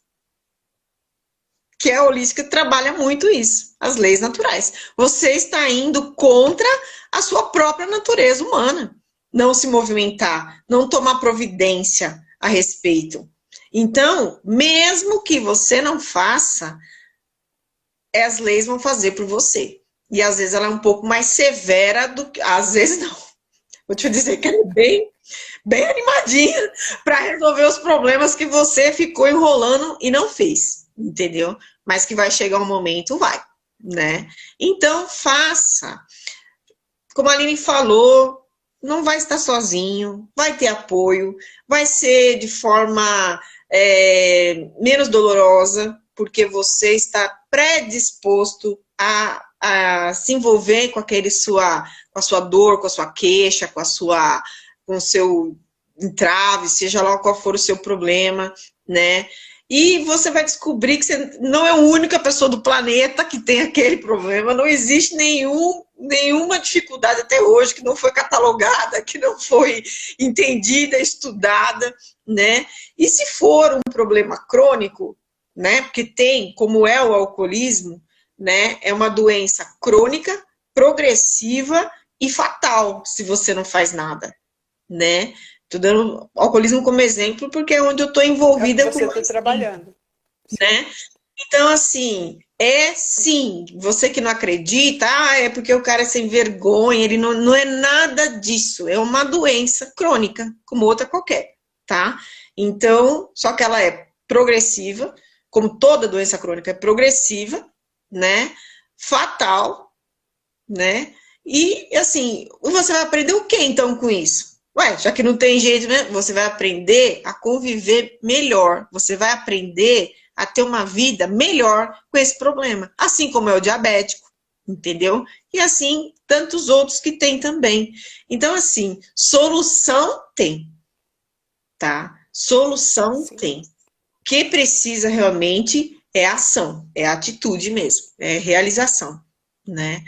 que a holística trabalha muito isso, as leis naturais. Você está indo contra a sua própria natureza humana. Não se movimentar, não tomar providência a respeito. Então, mesmo que você não faça, as leis vão fazer por você. E às vezes ela é um pouco mais severa do que. Às vezes não. Vou te dizer que ela é bem animadinha para resolver os problemas que você ficou enrolando e não fez, entendeu? Mas que vai chegar um momento, vai, né? Então, faça. Como a Aline falou, não vai estar sozinho, vai ter apoio, vai ser de forma menos dolorosa, porque você está predisposto a se envolver com com a sua dor, com a sua queixa, com o seu entrave, seja lá qual for o seu problema, né? E você vai descobrir que você não é a única pessoa do planeta que tem aquele problema, não existe nenhuma dificuldade até hoje que não foi catalogada, que não foi entendida, estudada, né? E se for um problema crônico, né? Porque tem, como é o alcoolismo, né? É uma doença crônica, progressiva e fatal se você não faz nada, né? Estou dando o alcoolismo como exemplo porque é onde eu estou É o que envolvida com você está mais tempo, trabalhando. Sim. né? Então, assim, é sim, você que não acredita, é porque o cara é sem vergonha, ele não é nada disso, é uma doença crônica, como outra qualquer, tá? Então, só que ela é progressiva, como toda doença crônica é progressiva, né? Fatal, né? E assim, você vai aprender o que então com isso? Ué, já que não tem jeito, né? Você vai aprender a conviver melhor. Você vai aprender a ter uma vida melhor com esse problema. Assim como é o diabético, entendeu? E assim, tantos outros que tem também. Então, assim, solução tem, tá? Solução Sim, tem. O que precisa realmente é ação, é atitude mesmo, é realização, né?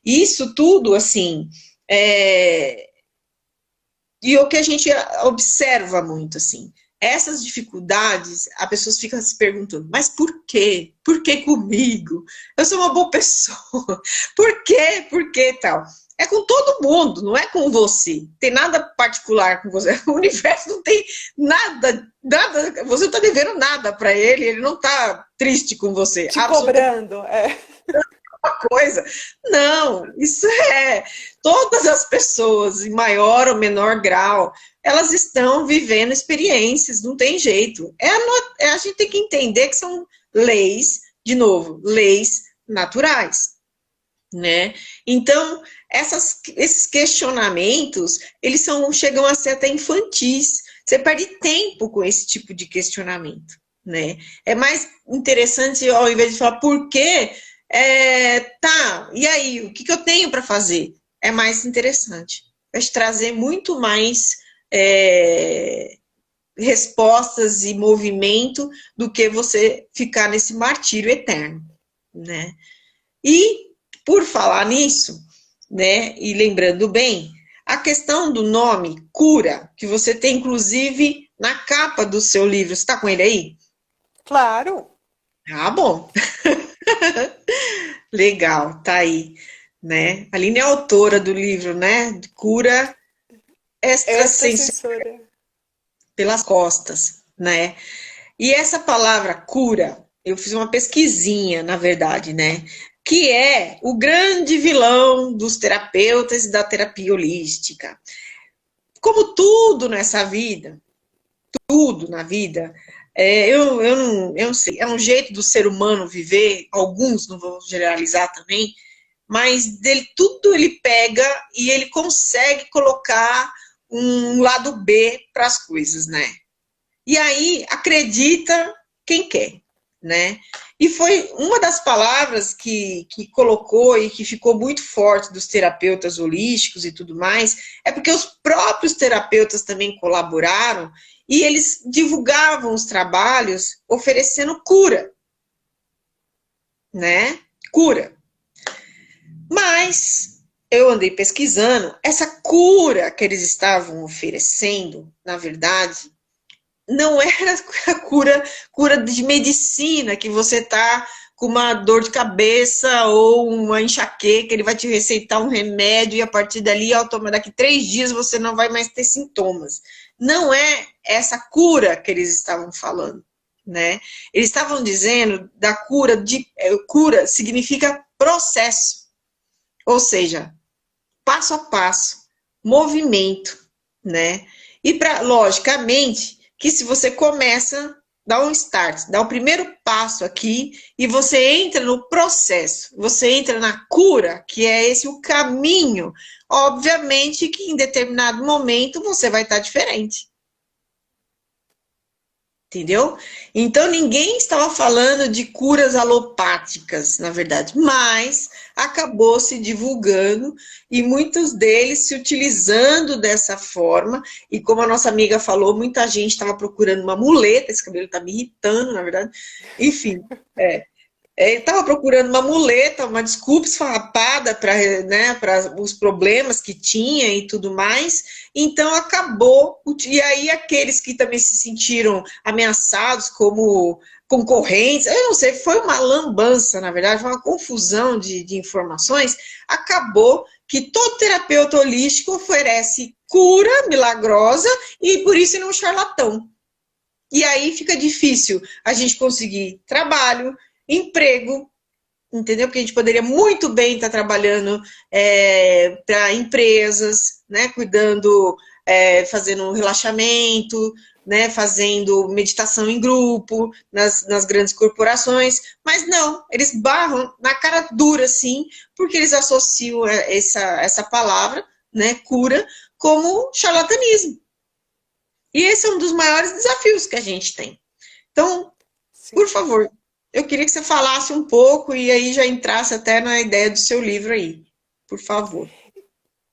Isso tudo, assim, é... e o que a gente observa muito, assim, essas dificuldades, a pessoa fica se perguntando, mas por quê? Por que comigo? Eu sou uma boa pessoa. Por quê? Por que tal? É com todo mundo, não é com você. Tem nada particular com você. O universo não tem nada, nada. Você não está devendo nada para ele, ele não está triste com você. te Absolutamente cobrando, é. coisa. Não, isso é. Todas as pessoas, em maior ou menor grau, elas estão vivendo experiências, não tem jeito. A gente tem que entender que são leis, de novo, leis naturais, né? Então, esses questionamentos, chegam a ser até infantis. Você perde tempo com esse tipo de questionamento, né? É mais interessante, ao invés de falar por quê, tá, e aí, o que eu tenho para fazer? É mais interessante. Vai te trazer muito mais é, respostas e movimento do que você ficar nesse martírio eterno, né? E, por falar nisso, né, e lembrando bem, a questão do nome cura, que você tem inclusive na capa do seu livro, você está com ele aí? Claro, Ah, bom, legal, tá aí, né? A Aline é autora do livro, né? Cura extrasensorial extrasensorial. pelas costas, né? E essa palavra cura, eu fiz uma pesquisinha, na verdade, né? Que é o grande vilão dos terapeutas e da terapia holística. Como tudo nessa vida, tudo na vida, eu não sei, é um jeito do ser humano viver, alguns, não vou generalizar também, mas dele tudo ele pega e ele consegue colocar um lado B para as coisas, né? E aí acredita quem quer, né? E foi uma das palavras que colocou e que ficou muito forte dos terapeutas holísticos e tudo mais, é porque os próprios terapeutas também colaboraram e eles divulgavam os trabalhos oferecendo cura, né? Cura. Mas eu andei pesquisando, essa cura que eles estavam oferecendo, na verdade, não era a cura de medicina, que você tá com uma dor de cabeça ou uma enxaqueca, ele vai te receitar um remédio e a partir dali, daqui 3 dias, você não vai mais ter sintomas. Não é essa cura que eles estavam falando, né? Eles estavam dizendo da cura significa processo, ou seja, passo a passo, movimento, né? E logicamente, que se você começa, dá um start, dá o primeiro passo aqui e você entra no processo, você entra na cura, que é esse o caminho. Obviamente que em determinado momento você vai estar diferente. Entendeu? Então ninguém estava falando de curas alopáticas, na verdade, mas acabou se divulgando e muitos deles se utilizando dessa forma. E como a nossa amiga falou, muita gente estava procurando uma muleta, esse cabelo está me irritando, na verdade. Enfim, ele estava procurando uma muleta, uma desculpa esfarrapada para, né, para os problemas que tinha e tudo mais. Então acabou. E aí aqueles que também se sentiram ameaçados como concorrentes, eu não sei, foi uma lambança, na verdade, foi uma confusão de informações. Acabou que todo terapeuta holístico oferece cura milagrosa e por isso ele é um charlatão. E aí fica difícil a gente conseguir trabalho, emprego, entendeu? Porque a gente poderia muito bem estar trabalhando para empresas, né? Cuidando, fazendo um relaxamento, né? Fazendo meditação em grupo, nas grandes corporações, mas não, eles barram na cara dura, assim, porque eles associam essa palavra, né? Cura, como charlatanismo. E esse é um dos maiores desafios que a gente tem. Então, por Sim. favor, eu queria que você falasse um pouco e aí já entrasse até na ideia do seu livro aí. Por favor.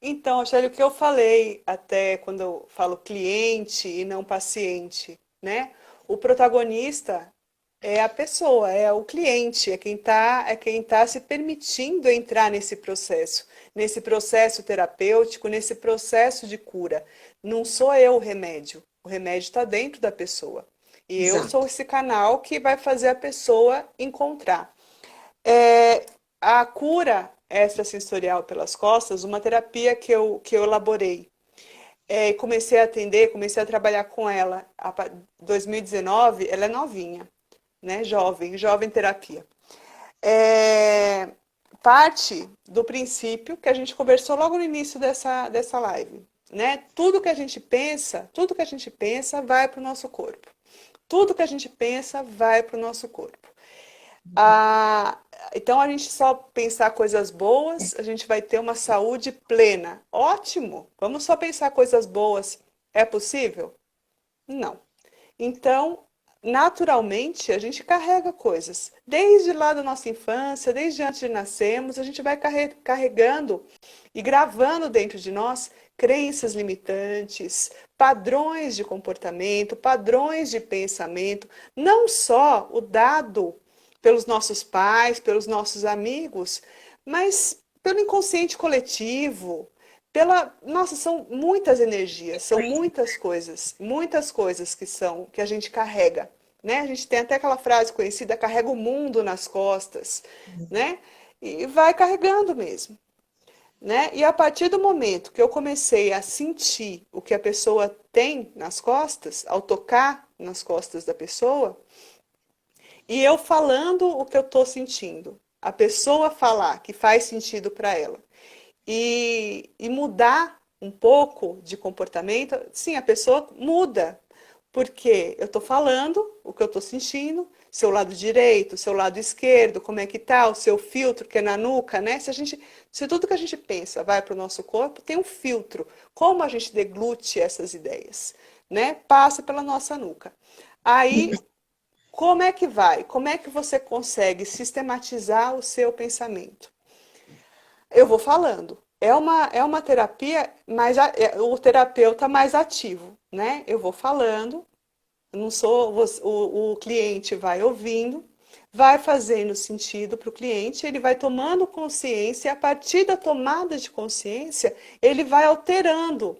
Então, Shelly, o que eu falei até quando eu falo cliente e não paciente, né? O protagonista é a pessoa, é o cliente, é quem tá se permitindo entrar nesse processo terapêutico, nesse processo de cura. Não sou eu o remédio está dentro da pessoa. E eu sou Exato. esse canal que vai fazer a pessoa encontrar. É, a cura extrasensorial pelas costas, uma terapia que eu elaborei. E comecei a atender, comecei a trabalhar com ela. Em 2019, ela é novinha, né? Jovem terapia. É, parte do princípio que a gente conversou logo no início dessa live, né? Tudo que a gente pensa vai para o nosso corpo. Tudo que a gente pensa vai para o nosso corpo. Ah, então a gente só pensar coisas boas, a gente vai ter uma saúde plena. Ótimo! Vamos só pensar coisas boas. É possível? Não. Então, naturalmente, a gente carrega coisas. Desde lá da nossa infância, desde antes de nascermos, a gente vai carregando e gravando dentro de nós crenças limitantes, padrões de comportamento, padrões de pensamento, não só o dado pelos nossos pais, pelos nossos amigos, mas pelo inconsciente coletivo, nossa, são muitas energias, são muitas coisas que a gente carrega, né? A gente tem até aquela frase conhecida, carrega o mundo nas costas, né? E vai carregando mesmo, né? E a partir do momento que eu comecei a sentir o que a pessoa tem nas costas, ao tocar nas costas da pessoa, e eu falando o que eu estou sentindo, a pessoa falar que faz sentido para ela, e mudar um pouco de comportamento, sim, a pessoa muda, porque eu estou falando o que eu estou sentindo, seu lado direito, seu lado esquerdo, como é que tá, o seu filtro que é na nuca, né? Se tudo que a gente pensa vai para o nosso corpo, tem um filtro. Como a gente deglute essas ideias, né? Passa pela nossa nuca. Aí, como é que vai? Como é que você consegue sistematizar o seu pensamento? Eu vou falando. É uma terapia, mas o terapeuta mais ativo, né? Eu vou falando, não sou o cliente vai ouvindo, vai fazendo sentido para o cliente, ele vai tomando consciência, e a partir da tomada de consciência, ele vai alterando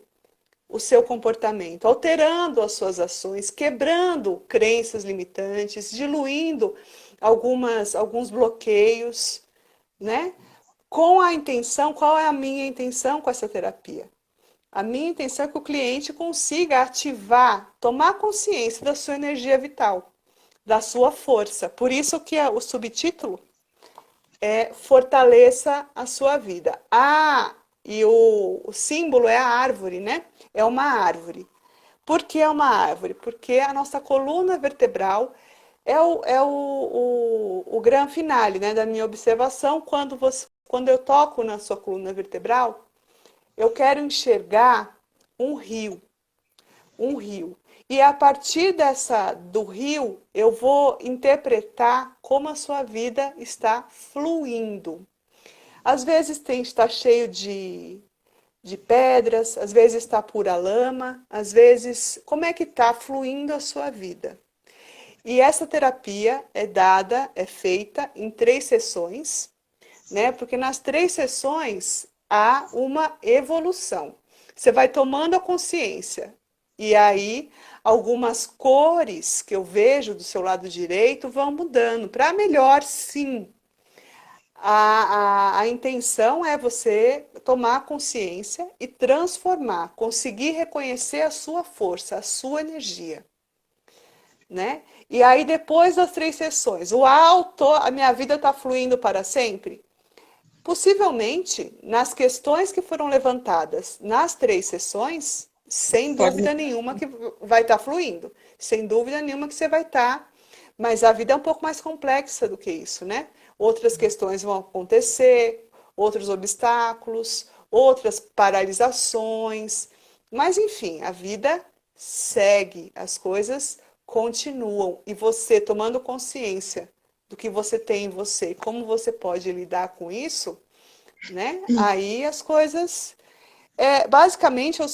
o seu comportamento, alterando as suas ações, quebrando crenças limitantes, diluindo alguns bloqueios, né? Com a intenção, qual é a minha intenção com essa terapia? A minha intenção é que o cliente consiga ativar, tomar consciência da sua energia vital, da sua força. Por isso que o subtítulo é Fortaleça a sua vida. E o símbolo é a árvore, né? É uma árvore. Por que é uma árvore? Porque a nossa coluna vertebral é o grande finale, né, da minha observação. Quando eu toco na sua coluna vertebral, eu quero enxergar um rio, um rio. E a partir do rio, eu vou interpretar como a sua vida está fluindo. Às vezes está cheio de pedras, às vezes está pura lama, às vezes, como é que está fluindo a sua vida? E essa terapia é feita em 3 sessões, né? Porque nas 3 sessões há uma evolução. Você vai tomando a consciência. E aí, algumas cores que eu vejo do seu lado direito vão mudando. Para melhor, sim. A intenção é você tomar consciência e transformar, conseguir reconhecer a sua força, a sua energia. né? E aí depois das 3 sessões, uau, a minha vida está fluindo para sempre? Possivelmente, nas questões que foram levantadas nas 3 sessões, sem Pode. dúvida nenhuma que vai estar fluindo, sem dúvida nenhuma que você vai estar, mas a vida é um pouco mais complexa do que isso, né? Outras questões vão acontecer, outros obstáculos, outras paralisações, mas enfim, a vida segue, as coisas continuam e você tomando consciência do que você tem em você, como você pode lidar com isso, né? Aí as coisas. Basicamente, eu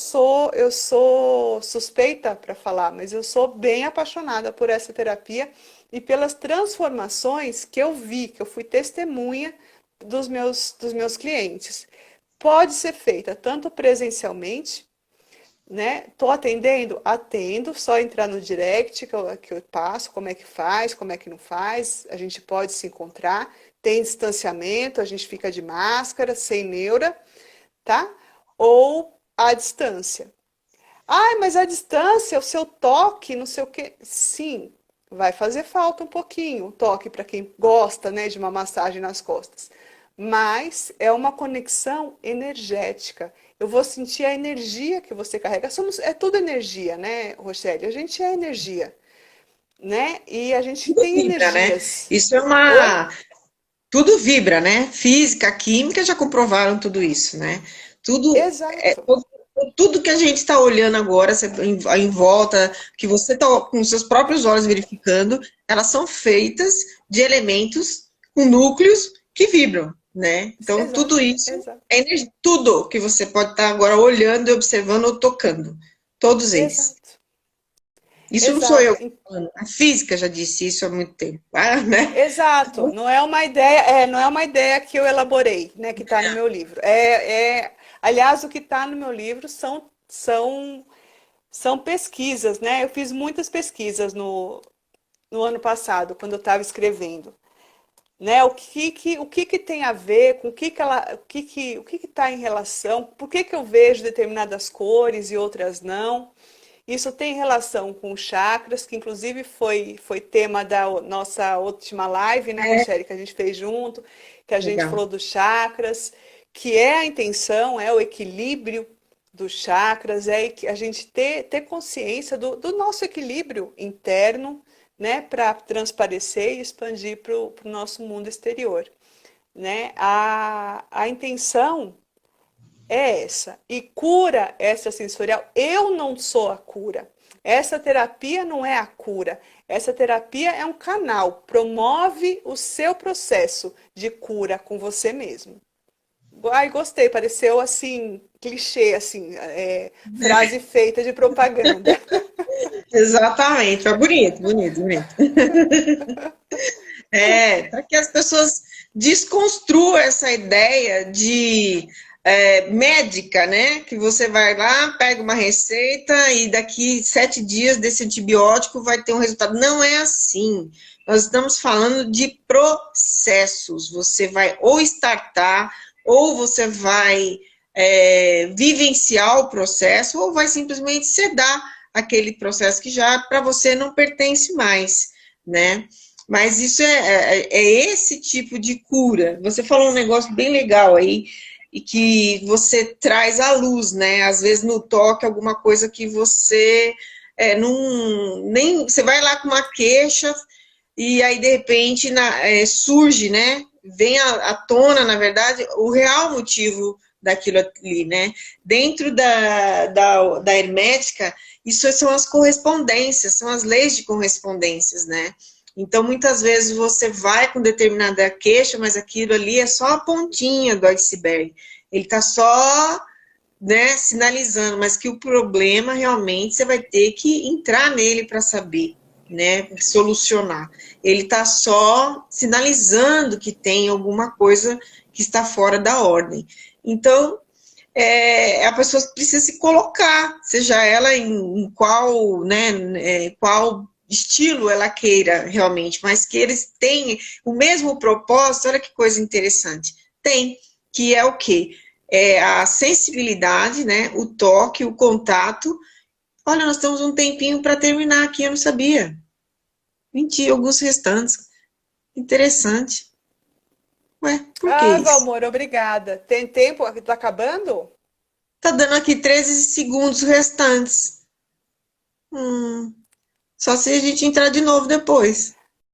sou suspeita para falar, mas eu sou bem apaixonada por essa terapia e pelas transformações que eu vi, que eu fui testemunha dos meus clientes. Pode ser feita tanto presencialmente, né? Tô atendendo? Atendo, só entrar no direct que eu passo, como é que faz, como é que não faz, a gente pode se encontrar, tem distanciamento, a gente fica de máscara, sem neura, tá? Ou à distância. Ai, mas a distância, o seu toque, não sei o quê. Sim, vai fazer falta um pouquinho, o toque para quem gosta, né, de uma massagem nas costas. Mas é uma conexão energética. Eu vou sentir a energia que você carrega. É tudo energia, né, Rochelle? A gente é energia, né? E a gente Tudo tem vibra, né? energias. Isso é Oi? uma. Tudo vibra, né? Física, química já comprovaram tudo isso, né? Tudo, Exato. tudo que a gente está olhando agora, em volta, que você está com seus próprios olhos verificando, elas são feitas de elementos com núcleos que vibram, né? Então, tudo Exato. isso Exato. é energia, tudo que você pode estar agora olhando, observando ou tocando. Todos eles. Exato. Isso não sou eu Exato. falando. A física já disse isso há muito tempo, né? Exato, não é uma ideia que eu elaborei, né, que está no meu livro. Aliás, o que está no meu livro são pesquisas, né? Eu fiz muitas pesquisas no ano passado, quando eu estava escrevendo, né? O que que tem a ver com o que está em relação, por que que eu vejo determinadas cores e outras não? Isso tem relação com chakras, que inclusive foi tema da nossa última live, né, É, Rochelle, que a gente fez junto, que a gente legal. falou dos chakras, que é a intenção, é o equilíbrio dos chakras, é que a gente ter consciência do nosso equilíbrio interno, né, para transparecer e expandir para o nosso mundo exterior, né? A intenção é essa. E cura extrasensorial, eu não sou a cura. Essa terapia não é a cura. Essa terapia é um canal, promove o seu processo de cura com você mesmo. Ai, gostei, pareceu assim, clichê, assim, frase feita de propaganda. Exatamente, foi bonito, bonito, bonito. Para que as pessoas desconstruam essa ideia de médica, né? Que você vai lá, pega uma receita e daqui 7 dias desse antibiótico vai ter um resultado. Não é assim. Nós estamos falando de processos. Você vai ou startar, ou você vai vivenciar o processo, ou vai simplesmente sedar aquele processo que já para você não pertence mais, né? Mas isso é esse tipo de cura. Você falou um negócio bem legal aí, e que você traz à luz, né? Às vezes no toque, alguma coisa que você não. Nem, você vai lá com uma queixa, e aí, de repente, surge, né? Vem à tona, na verdade, o real motivo daquilo ali, né? Dentro da hermética, isso são as correspondências, são as leis de correspondências, né? Então, muitas vezes você vai com determinada queixa, mas aquilo ali é só a pontinha do iceberg. Ele está só, né, sinalizando, mas que o problema realmente você vai ter que entrar nele para saber, né, solucionar. Ele está só sinalizando que tem alguma coisa que está fora da ordem. Então, a pessoa precisa se colocar, seja ela em qual, né, qual estilo ela queira realmente, mas que eles tenham o mesmo propósito. Olha que coisa interessante. Tem, que é o quê? É a sensibilidade, né, o toque, o contato. Olha, nós temos um tempinho para terminar aqui, eu não sabia. 20 alguns restantes. Interessante. Ué, por que Ah, isso? Valmor, obrigada. Tem tempo? Tá acabando? Tá dando aqui 13 segundos restantes. Hum, só se a gente entrar de novo depois.